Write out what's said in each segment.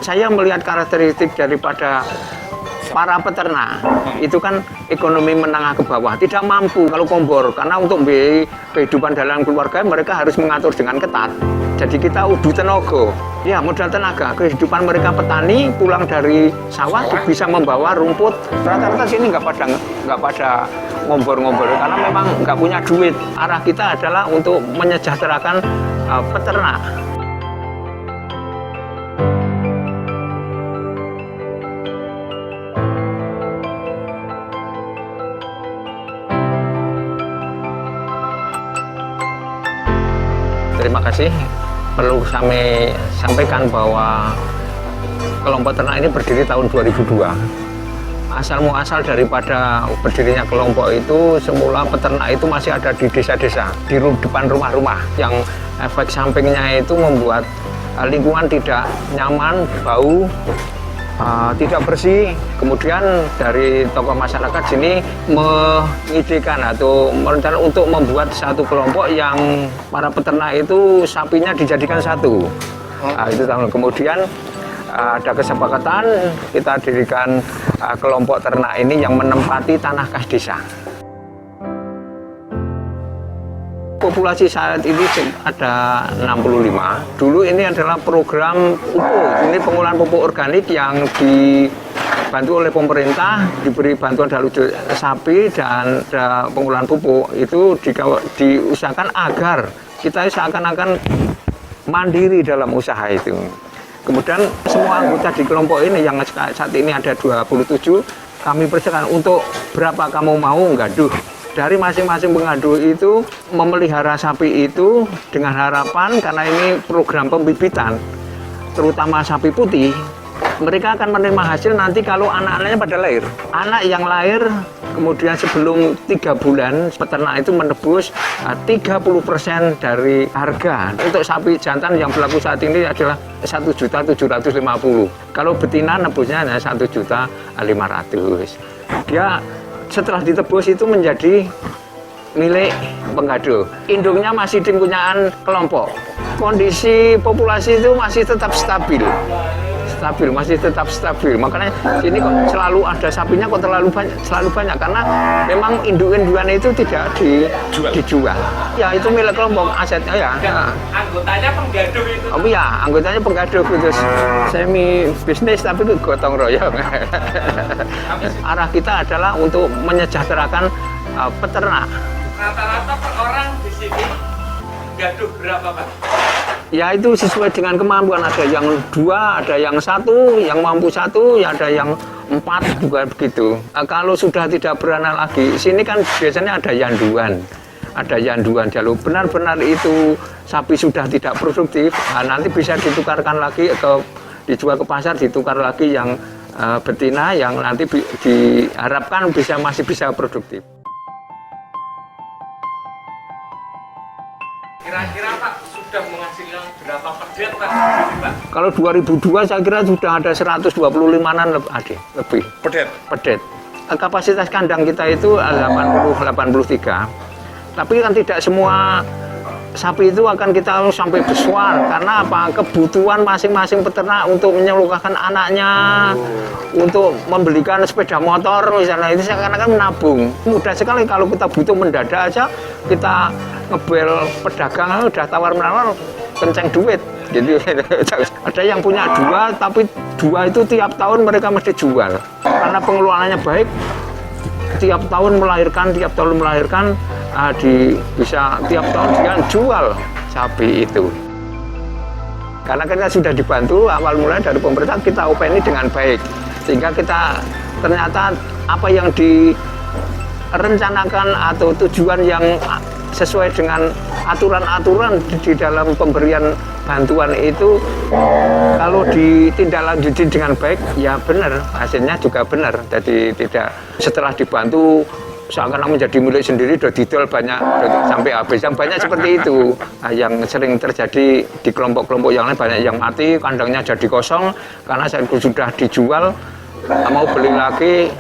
Saya melihat karakteristik daripada para peternak itu kan ekonomi menengah ke bawah, tidak mampu kalau kompor, karena untuk kehidupan dalam keluarga mereka harus mengatur dengan ketat. Jadi kita udu tenaga, ya modal tenaga. Kehidupan mereka petani pulang dari sawah bisa membawa rumput. Rata-rata sini nggak pada ngombor-ngombor karena memang nggak punya duit. Arah kita adalah untuk menyejahterakan peternak. Terima kasih. Perlu kami sampaikan bahwa kelompok ternak ini berdiri tahun 2002. Asal muasal daripada berdirinya kelompok itu, semula peternak itu masih ada di desa-desa, di depan rumah-rumah. Yang efek sampingnya itu membuat lingkungan tidak nyaman, bau, tidak bersih. Kemudian dari tokoh masyarakat sini mengidekan atau merencanakan untuk membuat satu kelompok yang para peternak itu sapinya dijadikan satu. Itu tahun kemudian ada kesepakatan kita dirikan kelompok ternak ini yang menempati tanah kas desa. Populasi saat ini ada 65. Dulu ini adalah program pupuk. Ini pengolahan pupuk organik yang dibantu oleh pemerintah, diberi bantuan dalam sapi dan pengolahan pupuk. Itu diusahakan agar kita seakan-akan mandiri dalam usaha itu. Kemudian semua anggota di kelompok ini yang saat ini ada 27, kami persilakan untuk berapa kamu mau nggaduh. Dari masing-masing pengadu itu memelihara sapi itu dengan harapan, karena ini program pembibitan, terutama sapi putih, mereka akan menerima hasil nanti kalau anak-anaknya pada lahir. Anak yang lahir kemudian sebelum 3 bulan, peternak itu menebus 30% dari harga. Untuk sapi jantan yang berlaku saat ini adalah 1.750.000. Kalau betina nebusnya hanya 1.500.000. Dia setelah ditebus itu menjadi milik penggadu. Induknya masih punyaan kelompok. Kondisi populasi itu masih tetap stabil, masih tetap stabil. Makanya sini kok selalu ada sapinya, kok selalu banyak karena memang induk-indukan itu tidak dijual. Ya itu milik kelompok, asetnya ya. Anggotanya penggaduh itu. Oh iya, anggotanya penggaduh itu semi bisnis tapi gotong royong. Arah kita adalah untuk menyejahterakan peternak. Rata-rata per orang di sini gaduh berapa, Pak? Ya itu sesuai dengan kemampuan, ada yang 2, ada yang 1, yang mampu 1, ya ada yang 4 juga begitu. Kalau sudah tidak beranak lagi, sini kan biasanya ada yanduan. Ada yanduan jalur benar-benar itu sapi sudah tidak produktif, nanti bisa ditukarkan lagi atau dijual ke pasar, ditukar lagi yang betina yang nanti diharapkan masih bisa produktif. Kira-kira Pak sudah menghasilkan berapa perdet Pak? Kalau 2002 saya kira sudah ada 125-an lebih. Pedet. Kapasitas kandang kita itu 83. Tapi kan tidak semua sapi itu akan kita sampai besar, karena apa? Kebutuhan masing-masing peternak untuk menyelukahkan anaknya, untuk membelikan sepeda motor misalnya, itu seakan-akan menabung. Mudah sekali kalau kita butuh mendadak aja, kita ngebel pedagang udah tawar-menawar, kenceng duit gitu. Ada yang punya 2, tapi 2 itu tiap tahun mereka mesti jual karena pengelolaannya baik. Tiap tahun melahirkan, bisa tiap tahun dia jual sapi itu. Karena kita sudah dibantu awal mulai dari pemerintah, kita openi dengan baik, sehingga kita ternyata apa yang direncanakan atau tujuan yang sesuai dengan aturan-aturan di dalam pemberian bantuan itu, kalau ditindaklanjuti dengan baik, ya benar, hasilnya juga benar. Jadi tidak setelah dibantu seakan-akan menjadi milik sendiri, udah didol banyak sampai habis. Yang banyak seperti itu. Nah, yang sering terjadi di kelompok-kelompok yang lain, banyak yang mati, kandangnya jadi kosong karena sudah dijual, mau beli lagi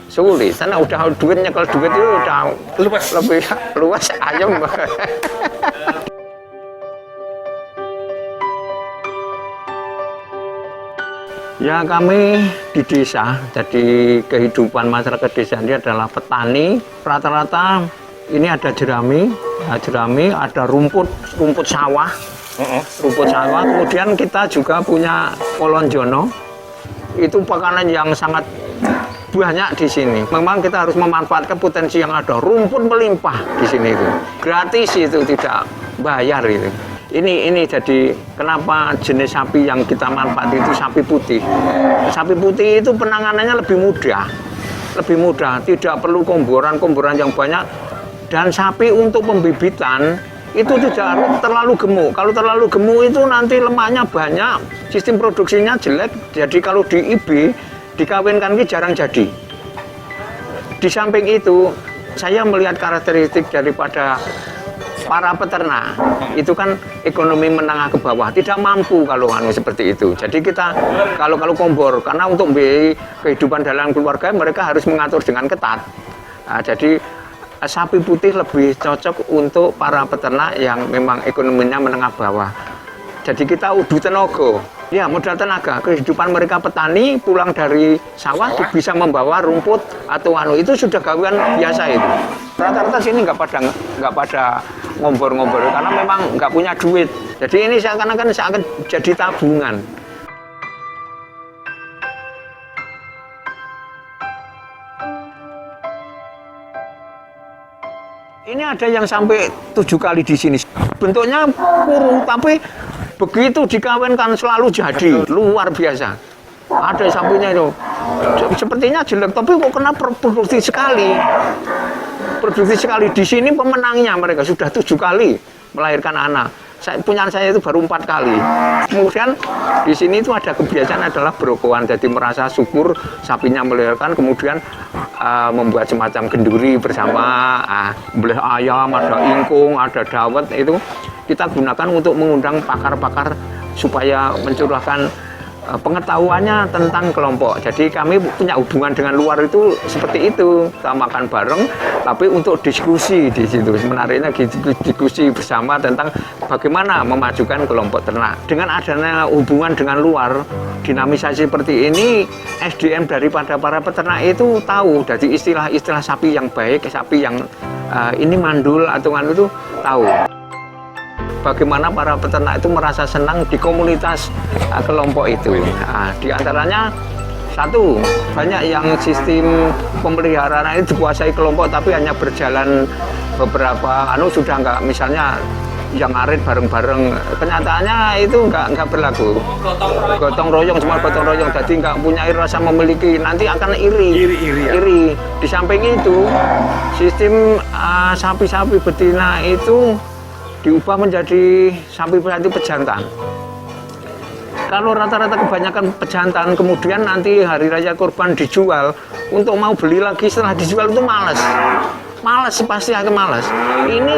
sulit. Karena udah duitnya, kalau duit itu udah lebih luas, ayam. Ya, kami di desa, jadi kehidupan masyarakat desa ini adalah petani. Rata-rata ini ada jerami, ada rumput sawah, Kemudian kita juga punya kolonjono. Itu makanan yang sangat banyak di sini. Memang kita harus memanfaatkan potensi yang ada. Rumput melimpah di sini itu, gratis itu, tidak bayar itu. Ini jadi kenapa jenis sapi yang kita manfaat itu sapi putih. Sapi putih itu penanganannya lebih mudah, tidak perlu komboran yang banyak. Dan sapi untuk pembibitan itu tidak harus terlalu gemuk. Kalau terlalu gemuk itu nanti lemaknya banyak, sistem produksinya jelek. Jadi kalau di IB dikawinkan ini jarang jadi. Di samping itu, saya melihat karakteristik daripada para peternak itu kan ekonomi menengah ke bawah, tidak mampu kalau seperti itu. Jadi kita kalau kombor, karena untuk biaya kehidupan dalam keluarga mereka harus mengatur dengan ketat. Nah, jadi sapi putih lebih cocok untuk para peternak yang memang ekonominya menengah bawah. Jadi kita udu tenaga, ya modal tenaga. Kehidupan mereka petani pulang dari sawah bisa membawa rumput atau itu sudah gawean biasa itu. Rata-rata sini nggak pada ngombor-ngombor karena memang nggak punya duit. Jadi ini seakan-akan jadi tabungan. Ini ada yang sampai 7 kali di sini. Bentuknya kurung, tapi begitu dikawinkan selalu jadi, luar biasa. Ada sapinya itu, sepertinya jelek, tapi kok kena produktif sekali. Produktif sekali di sini pemenangnya mereka sudah 7 kali melahirkan anak. Punya saya itu baru 4 kali. Kemudian di sini itu ada kebiasaan adalah berokoan, jadi merasa syukur sapinya melahirkan, kemudian membuat semacam genduri bersama, beli ayam, ada ingkung, ada dawet, itu kita gunakan untuk mengundang pakar-pakar supaya mencurahkan pengetahuannya tentang kelompok. Jadi kami punya hubungan dengan luar itu seperti itu, kita makan bareng, tapi untuk diskusi di situ. Menariknya diskusi bersama tentang bagaimana memajukan kelompok ternak. Dengan adanya hubungan dengan luar, dinamisasi seperti ini, SDM daripada para peternak itu tahu dari istilah-istilah sapi yang baik, sapi yang ini mandul atau itu tahu. Bagaimana para peternak itu merasa senang di komunitas kelompok itu. Nah, di antaranya satu, banyak yang sistem pemeliharaan ini dikuasai kelompok tapi hanya berjalan beberapa sudah nggak, misalnya yang arit bareng-bareng, kenyataannya itu nggak berlaku. Gotong royong, semua gotong royong, jadi nggak punya rasa memiliki, nanti akan iri. Di samping itu, sistem sapi-sapi betina itu diubah menjadi sapi pejantan. Kalau rata-rata kebanyakan pejantan, kemudian nanti hari raya kurban dijual, untuk mau beli lagi setelah dijual itu malas, pasti akan malas. Ini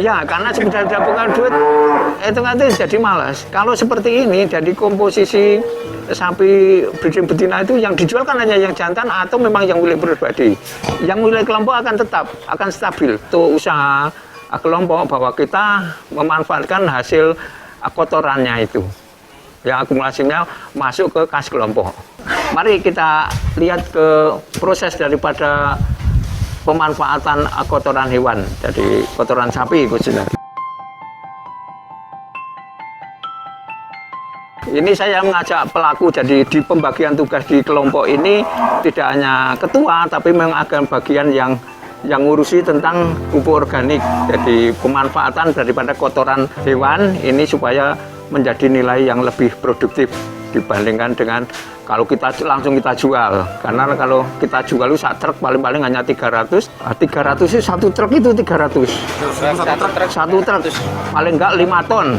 ya karena sudah dapatkan duit itu nanti jadi malas. Kalau seperti ini, jadi komposisi sapi breeding betina itu yang dijual kan hanya yang jantan atau memang yang milik pribadi. Yang milik kelompok akan stabil. Itu usaha kelompok bahwa kita memanfaatkan hasil kotorannya itu, yang akumulasinya masuk ke kas kelompok. Mari kita lihat ke proses daripada pemanfaatan kotoran hewan, jadi kotoran sapi khususnya. Ini saya mengajak pelaku, jadi di pembagian tugas di kelompok ini tidak hanya ketua, tapi memang akan bagian yang ngurusi tentang pupuk organik. Jadi pemanfaatan daripada kotoran hewan ini supaya menjadi nilai yang lebih produktif dibandingkan dengan kalau kita langsung kita jual. Karena kalau kita jual itu satu truk paling-paling hanya 300. 300 itu satu truk itu 300. Satu truk paling enggak 5 ton.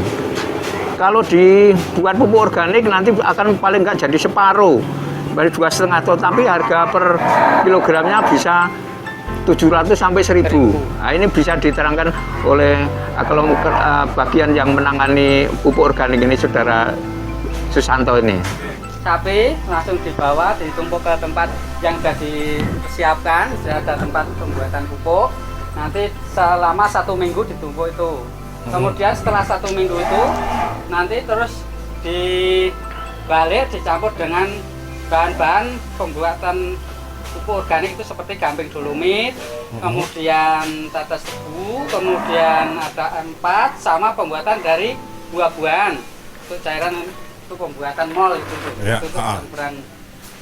Kalau dibuat pupuk organik nanti akan paling enggak jadi separuh, dari 2,5 ton, tapi harga per kilogramnya bisa 700 sampai 1.000. Nah, ini bisa diterangkan oleh kalau bagian yang menangani pupuk organik ini, Saudara Susanto ini. Sapi langsung dibawa, ditumpuk ke tempat yang sudah disiapkan, sudah ada tempat pembuatan pupuk. Nanti selama 1 minggu ditumpuk itu. Kemudian setelah 1 minggu itu nanti terus balik dicampur dengan bahan-bahan pembuatan pupuk organik itu seperti gamping dolomit, kemudian tetes tebu, kemudian ada empat, sama pembuatan dari buah-buahan untuk cairan itu pembuatan mol itu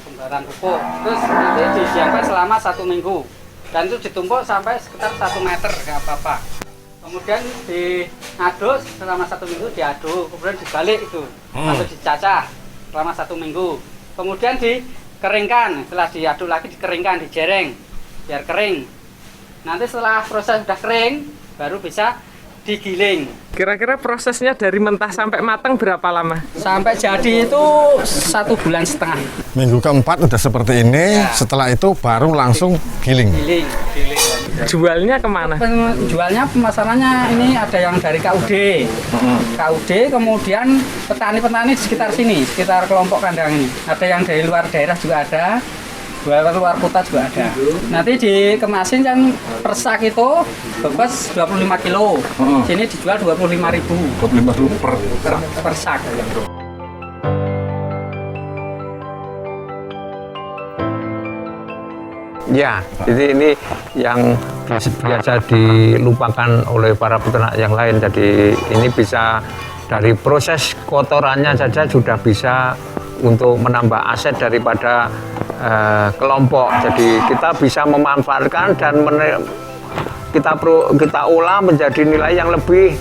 pembuatan pupuk. Terus nanti didiamkan selama 1 minggu dan itu ditumpuk sampai sekitar 1 meter, nggak apa-apa. Kemudian diaduk selama 1 minggu, diaduk, kemudian dibalik itu atau dicacah selama 1 minggu. Kemudian dikeringkan, setelah diaduk lagi dikeringkan, dijereng biar kering. Nanti setelah proses sudah kering baru bisa digiling. Kira-kira prosesnya dari mentah sampai matang berapa lama? Sampai jadi itu 1,5 bulan. Minggu keempat udah seperti ini, setelah itu baru langsung giling. Giling. Jualnya kemana? Jualnya pemasarannya ini ada yang dari KUD, kemudian petani-petani di sekitar sini, sekitar kelompok kandang ini. Ada yang dari luar daerah juga ada, luar kota juga ada. Nanti dikemasin yang per sak itu bebas 25 kilo. Sini dijual 25.000. 25.000 per sak. Ya, jadi ini yang biasa dilupakan oleh para peternak yang lain. Jadi ini bisa dari proses kotorannya saja sudah bisa untuk menambah aset daripada kelompok. Jadi kita bisa memanfaatkan dan kita olah menjadi nilai yang lebih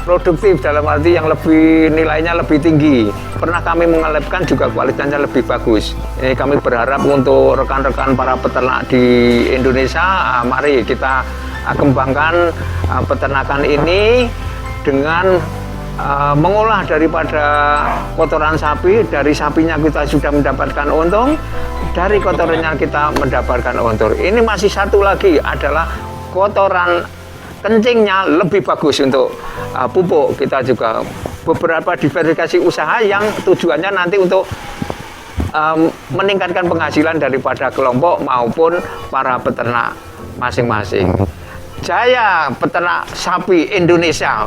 produktif, dalam arti yang lebih nilainya lebih tinggi. Pernah kami mengelepkan juga kualitasnya lebih bagus. Ini kami berharap untuk rekan-rekan para peternak di Indonesia, mari kita kembangkan peternakan ini dengan mengolah daripada kotoran sapi. Dari sapinya kita sudah mendapatkan untung, dari kotorannya kita mendapatkan untung. Ini masih satu lagi adalah kotoran kencingnya lebih bagus untuk pupuk. Kita juga beberapa diversifikasi usaha yang tujuannya nanti untuk meningkatkan penghasilan daripada kelompok maupun para peternak masing-masing. Jaya peternak sapi Indonesia.